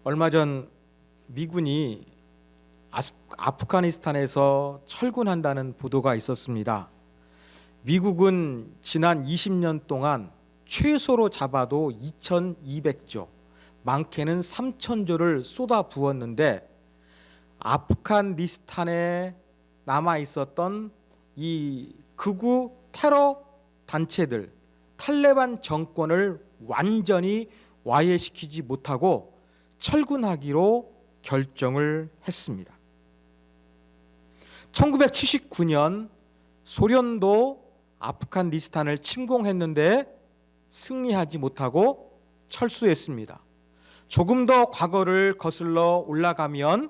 얼마 전 미군이 아프가니스탄에서 철군한다는 보도가 있었습니다. 미국은 지난 20년 동안 최소로 잡아도 2,200조, 많게는 3,000조를 쏟아 부었는데 아프가니스탄에 남아 있었던 이 극우 테러 단체들, 탈레반 정권을 완전히 와해시키지 못하고 철군하기로 결정을 했습니다. 1979년 소련도 아프가니스탄을 침공했는데 승리하지 못하고 철수했습니다. 조금 더 과거를 거슬러 올라가면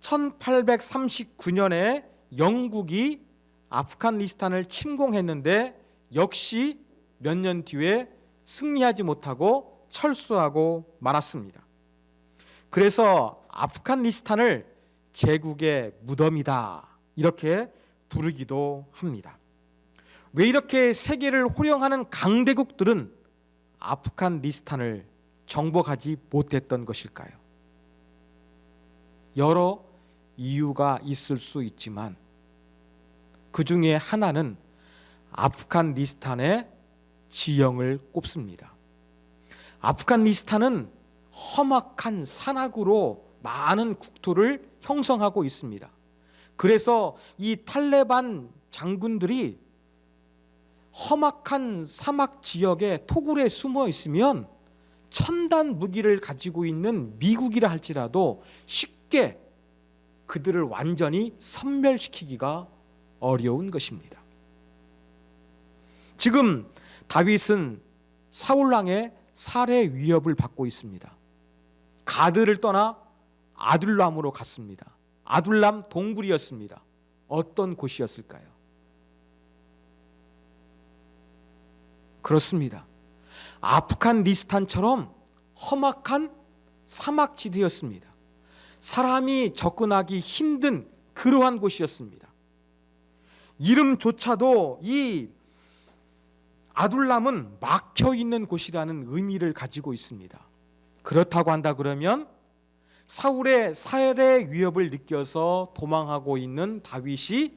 1839년에 영국이 아프가니스탄을 침공했는데 역시 몇 년 뒤에 승리하지 못하고 철수하고 말았습니다. 그래서 아프가니스탄을 제국의 무덤이다 이렇게 부르기도 합니다. 왜 이렇게 세계를 호령하는 강대국들은 아프가니스탄을 정복하지 못했던 것일까요? 여러 이유가 있을 수 있지만 그 중에 하나는 아프가니스탄의 지형을 꼽습니다. 아프가니스탄은 험악한 산악으로 많은 국토를 형성하고 있습니다. 그래서 이 탈레반 장군들이 험악한 사막 지역에 토굴에 숨어 있으면 첨단 무기를 가지고 있는 미국이라 할지라도 쉽게 그들을 완전히 섬멸시키기가 어려운 것입니다. 지금 다윗은 사울왕의 살해 위협을 받고 있습니다. 가드를 떠나 아둘람으로 갔습니다. 아둘람 동굴이었습니다. 어떤 곳이었을까요? 그렇습니다. 아프가니스탄처럼 험악한 사막지대였습니다. 사람이 접근하기 힘든 그러한 곳이었습니다. 이름조차도 이 아둘람은 막혀있는 곳이라는 의미를 가지고 있습니다. 그렇다고 한다 그러면 사울의 살해 위협을 느껴서 도망하고 있는 다윗이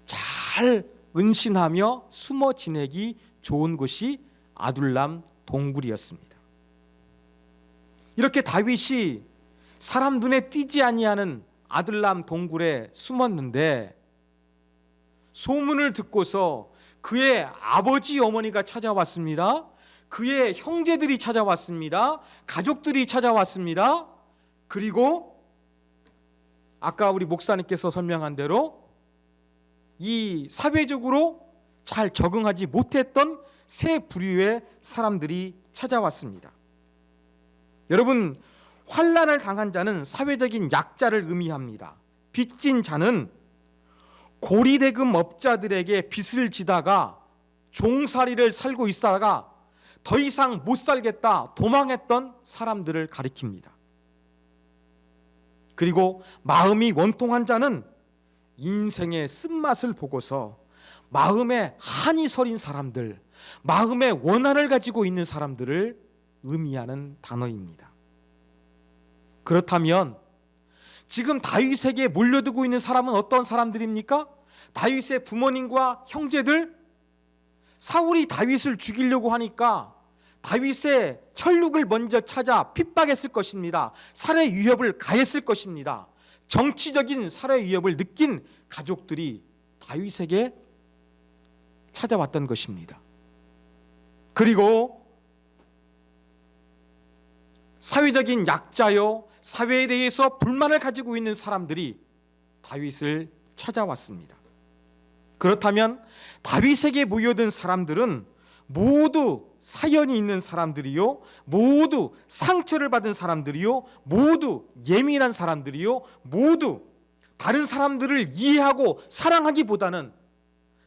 잘 은신하며 숨어 지내기 좋은 곳이 아둘람 동굴이었습니다. 이렇게 다윗이 사람 눈에 띄지 아니하는 아둘람 동굴에 숨었는데 소문을 듣고서 그의 아버지 어머니가 찾아왔습니다. 그의 형제들이 찾아왔습니다. 가족들이 찾아왔습니다. 그리고 아까 우리 목사님께서 설명한 대로 이 사회적으로 잘 적응하지 못했던 세 부류의 사람들이 찾아왔습니다. 여러분, 환난을 당한 자는 사회적인 약자를 의미합니다. 빚진 자는 고리대금 업자들에게 빚을 지다가 종살이를 살고 있다가 더 이상 못 살겠다 도망했던 사람들을 가리킵니다. 그리고 마음이 원통한 자는 인생의 쓴맛을 보고서 마음에 한이 서린 사람들, 마음에 원한을 가지고 있는 사람들을 의미하는 단어입니다. 그렇다면 지금 다윗에게 몰려들고 있는 사람은 어떤 사람들입니까? 다윗의 부모님과 형제들, 사울이 다윗을 죽이려고 하니까 다윗의 혈육을 먼저 찾아 핍박했을 것입니다. 살해 위협을 가했을 것입니다. 정치적인 살해 위협을 느낀 가족들이 다윗에게 찾아왔던 것입니다. 그리고 사회적인 약자요, 사회에 대해서 불만을 가지고 있는 사람들이 다윗을 찾아왔습니다. 그렇다면 다윗에게 모여든 사람들은 모두 사연이 있는 사람들이요, 모두 상처를 받은 사람들이요, 모두 예민한 사람들이요, 모두 다른 사람들을 이해하고 사랑하기보다는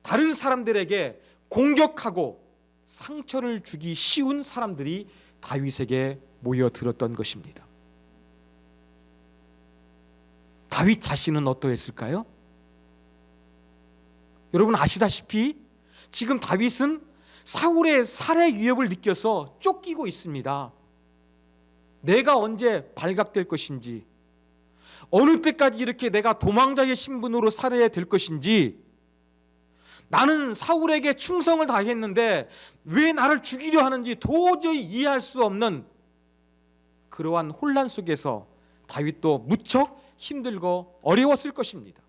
다른 사람들에게 공격하고 상처를 주기 쉬운 사람들이 다윗에게 모여들었던 것입니다. 다윗 자신은 어떠했을까요? 여러분 아시다시피 지금 다윗은 사울의 살해 위협을 느껴서 쫓기고 있습니다. 내가 언제 발각될 것인지, 어느 때까지 이렇게 내가 도망자의 신분으로 살아야 될 것인지, 나는 사울에게 충성을 다했는데 왜 나를 죽이려 하는지 도저히 이해할 수 없는 그러한 혼란 속에서 다윗도 무척 힘들고 어려웠을 것입니다.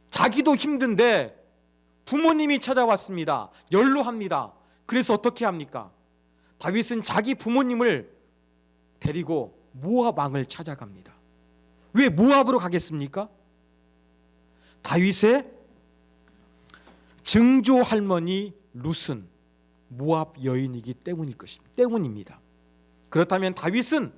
자기도 힘든데 부모님이 찾아왔습니다. 연로합니다. 그래서 어떻게 합니까? 다윗은 자기 부모님을 데리고 모압 왕을 찾아갑니다. 왜 모압으로 가겠습니까? 다윗의 증조 할머니 룻은 모압 여인이기 때문입니다. 그렇다면 다윗은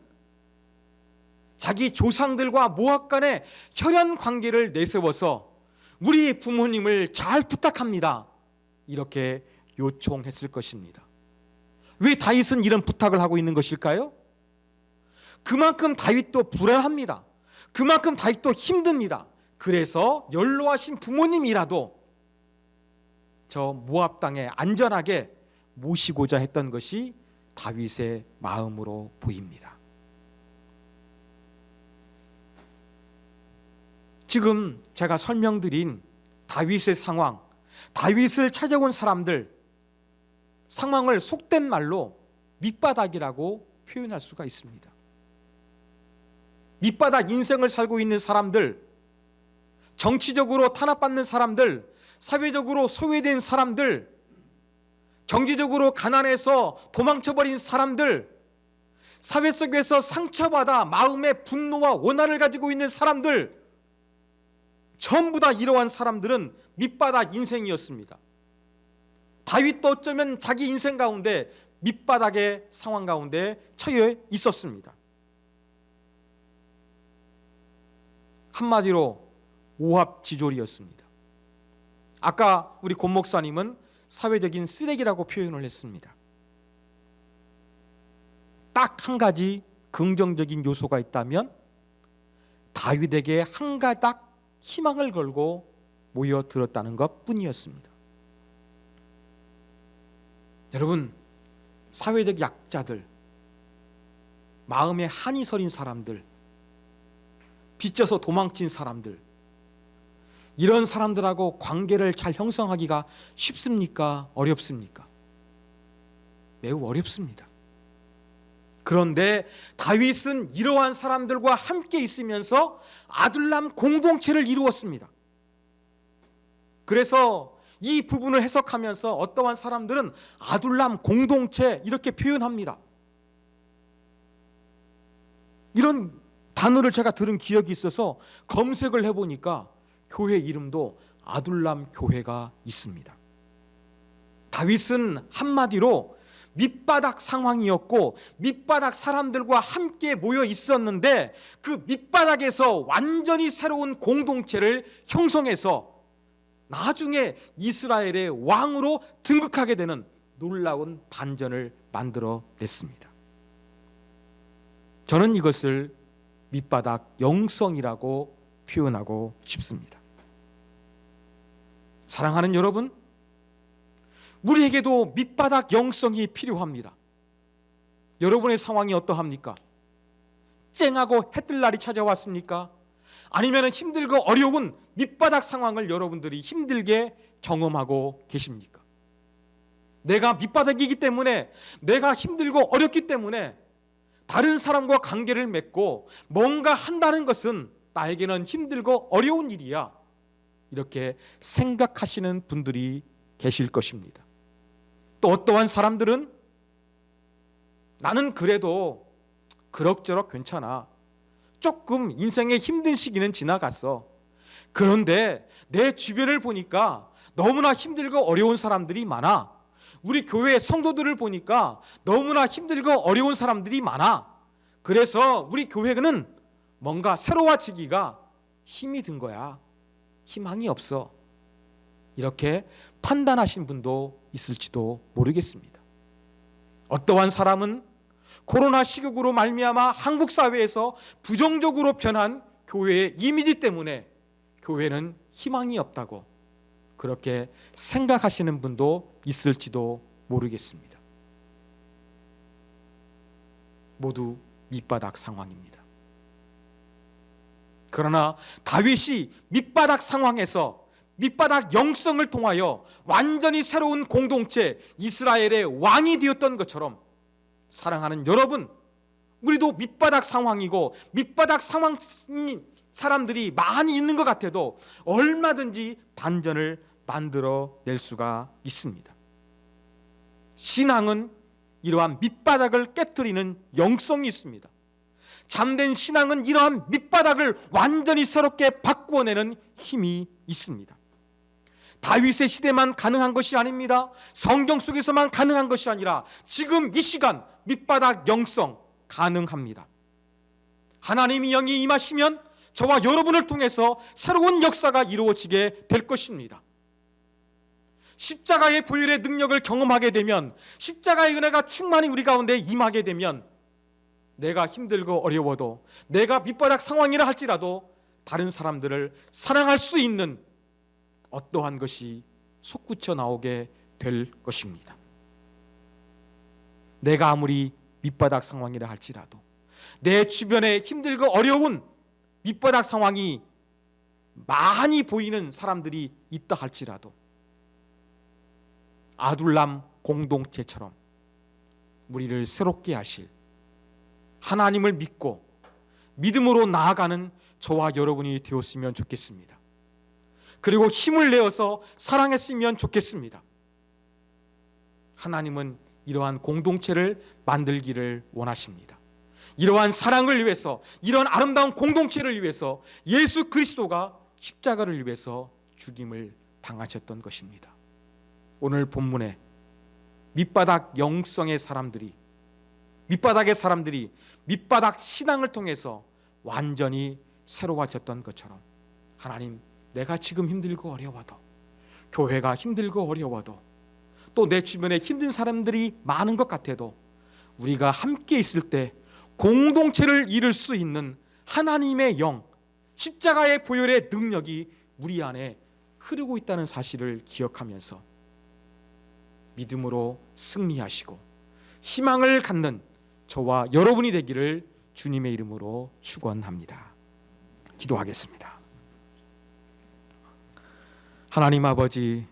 자기 조상들과 모압 간의 혈연 관계를 내세워서 우리 부모님을 잘 부탁합니다, 이렇게 요청했을 것입니다. 왜 다윗은 이런 부탁을 하고 있는 것일까요? 그만큼 다윗도 불안합니다. 그만큼 다윗도 힘듭니다. 그래서 연로하신 부모님이라도 저 모압 땅에 안전하게 모시고자 했던 것이 다윗의 마음으로 보입니다. 지금 제가 설명드린 다윗의 상황, 다윗을 찾아온 사람들 상황을 속된 말로 밑바닥이라고 표현할 수가 있습니다. 밑바닥 인생을 살고 있는 사람들, 정치적으로 탄압받는 사람들, 사회적으로 소외된 사람들, 경제적으로 가난해서 도망쳐버린 사람들, 사회 속에서 상처받아 마음의 분노와 원한을 가지고 있는 사람들, 전부 다 이러한 사람들은 밑바닥 인생이었습니다. 다윗도 어쩌면 자기 인생 가운데 밑바닥의 상황 가운데 처해 있었습니다. 한마디로 오합지졸이었습니다. 아까 우리 권 목사님은 사회적인 쓰레기라고 표현을 했습니다. 딱 한 가지 긍정적인 요소가 있다면 다윗에게 한 가닥 희망을 걸고 모여들었다는 것 뿐이었습니다. 여러분, 사회적 약자들, 마음에 한이 서린 사람들, 빚져서 도망친 사람들, 이런 사람들하고 관계를 잘 형성하기가 쉽습니까? 어렵습니까? 매우 어렵습니다. 그런데 다윗은 이러한 사람들과 함께 있으면서 아둘람 공동체를 이루었습니다. 그래서 이 부분을 해석하면서 어떠한 사람들은 아둘람 공동체 이렇게 표현합니다. 이런 단어를 제가 들은 기억이 있어서 검색을 해보니까 교회 이름도 아둘람 교회가 있습니다. 다윗은 한마디로 밑바닥 상황이었고 밑바닥 사람들과 함께 모여 있었는데 그 밑바닥에서 완전히 새로운 공동체를 형성해서 나중에 이스라엘의 왕으로 등극하게 되는 놀라운 반전을 만들어냈습니다. 저는 이것을 밑바닥 영성이라고 표현하고 싶습니다. 사랑하는 여러분, 우리에게도 밑바닥 영성이 필요합니다. 여러분의 상황이 어떠합니까? 쨍하고 해뜰 날이 찾아왔습니까? 아니면 힘들고 어려운 밑바닥 상황을 여러분들이 힘들게 경험하고 계십니까? 내가 밑바닥이기 때문에, 내가 힘들고 어렵기 때문에 다른 사람과 관계를 맺고 뭔가 한다는 것은 나에게는 힘들고 어려운 일이야, 이렇게 생각하시는 분들이 계실 것입니다. 또 어떠한 사람들은 나는 그래도 그럭저럭 괜찮아, 조금 인생의 힘든 시기는 지나갔어. 그런데 내 주변을 보니까 너무나 힘들고 어려운 사람들이 많아. 우리 교회 성도들을 보니까 너무나 힘들고 어려운 사람들이 많아. 그래서 우리 교회는 뭔가 새로워지기가 힘이 든 거야. 희망이 없어. 이렇게 판단하신 분도 있을지도 모르겠습니다. 어떠한 사람은 코로나 시국으로 말미암아 한국 사회에서 부정적으로 변한 교회의 이미지 때문에 교회는 희망이 없다고 그렇게 생각하시는 분도 있을지도 모르겠습니다. 모두 밑바닥 상황입니다. 그러나 다윗이 밑바닥 상황에서 밑바닥 영성을 통하여 완전히 새로운 공동체 이스라엘의 왕이 되었던 것처럼, 사랑하는 여러분, 우리도 밑바닥 상황이고 밑바닥 상황 사람들이 많이 있는 것 같아도 얼마든지 반전을 만들어낼 수가 있습니다. 신앙은 이러한 밑바닥을 깨트리는 영성이 있습니다. 참된 신앙은 이러한 밑바닥을 완전히 새롭게 바꾸어내는 힘이 있습니다. 다윗의 시대만 가능한 것이 아닙니다. 성경 속에서만 가능한 것이 아니라 지금 이 시간 밑바닥 영성 가능합니다. 하나님의 영이 임하시면 저와 여러분을 통해서 새로운 역사가 이루어지게 될 것입니다. 십자가의 보혈의 능력을 경험하게 되면, 십자가의 은혜가 충만히 우리 가운데 임하게 되면, 내가 힘들고 어려워도, 내가 밑바닥 상황이라 할지라도 다른 사람들을 사랑할 수 있는 어떠한 것이 솟구쳐 나오게 될 것입니다. 내가 아무리 밑바닥 상황이라 할지라도, 내 주변에 힘들고 어려운 밑바닥 상황이 많이 보이는 사람들이 있다 할지라도 아둘람 공동체처럼 우리를 새롭게 하실, 하나님을 믿고 믿음으로 나아가는 저와 여러분이 되었으면 좋겠습니다. 그리고 힘을 내어서 사랑했으면 좋겠습니다. 하나님은 이러한 공동체를 만들기를 원하십니다. 이러한 사랑을 위해서, 이러한 아름다운 공동체를 위해서 예수 그리스도가 십자가를 위해서 죽임을 당하셨던 것입니다. 오늘 본문에 밑바닥 영성의 사람들이, 밑바닥의 사람들이 밑바닥 신앙을 통해서 완전히 새로워졌던 것처럼, 하나님, 내가 지금 힘들고 어려워도, 교회가 힘들고 어려워도, 또 내 주변에 힘든 사람들이 많은 것 같아도 우리가 함께 있을 때 공동체를 이룰 수 있는 하나님의 영, 십자가의 보혈의 능력이 우리 안에 흐르고 있다는 사실을 기억하면서 믿음으로 승리하시고 희망을 갖는 저와 여러분이 되기를 주님의 이름으로 축원합니다. 기도하겠습니다. 하나님 아버지,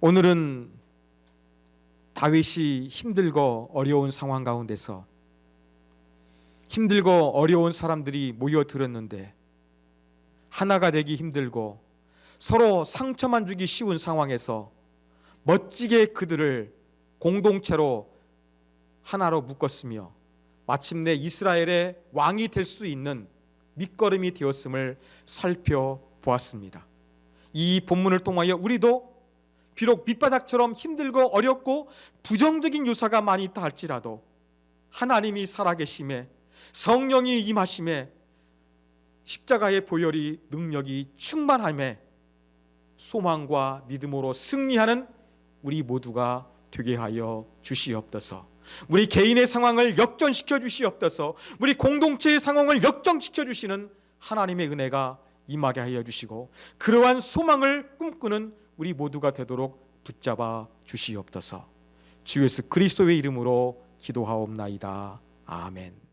오늘은 다윗이 힘들고 어려운 상황 가운데서 힘들고 어려운 사람들이 모여들었는데 하나가 되기 힘들고 서로 상처만 주기 쉬운 상황에서 멋지게 그들을 공동체로 하나로 묶었으며 마침내 이스라엘의 왕이 될 수 있는 밑거름이 되었음을 살펴보았습니다. 이 본문을 통하여 우리도 비록 밑바닥처럼 힘들고 어렵고 부정적인 요소가 많이 있다 할지라도 하나님이 살아계심에, 성령이 임하심에, 십자가의 보혈이 능력이 충만함에 소망과 믿음으로 승리하는 우리 모두가 되게 하여 주시옵소서. 우리 개인의 상황을 역전시켜 주시옵소서. 우리 공동체의 상황을 역전시켜 주시는 하나님의 은혜가 임하게 하여 주시고 그러한 소망을 꿈꾸는 우리 모두가 되도록 붙잡아 주시옵소서. 주 예수 그리스도의 이름으로 기도하옵나이다. 아멘.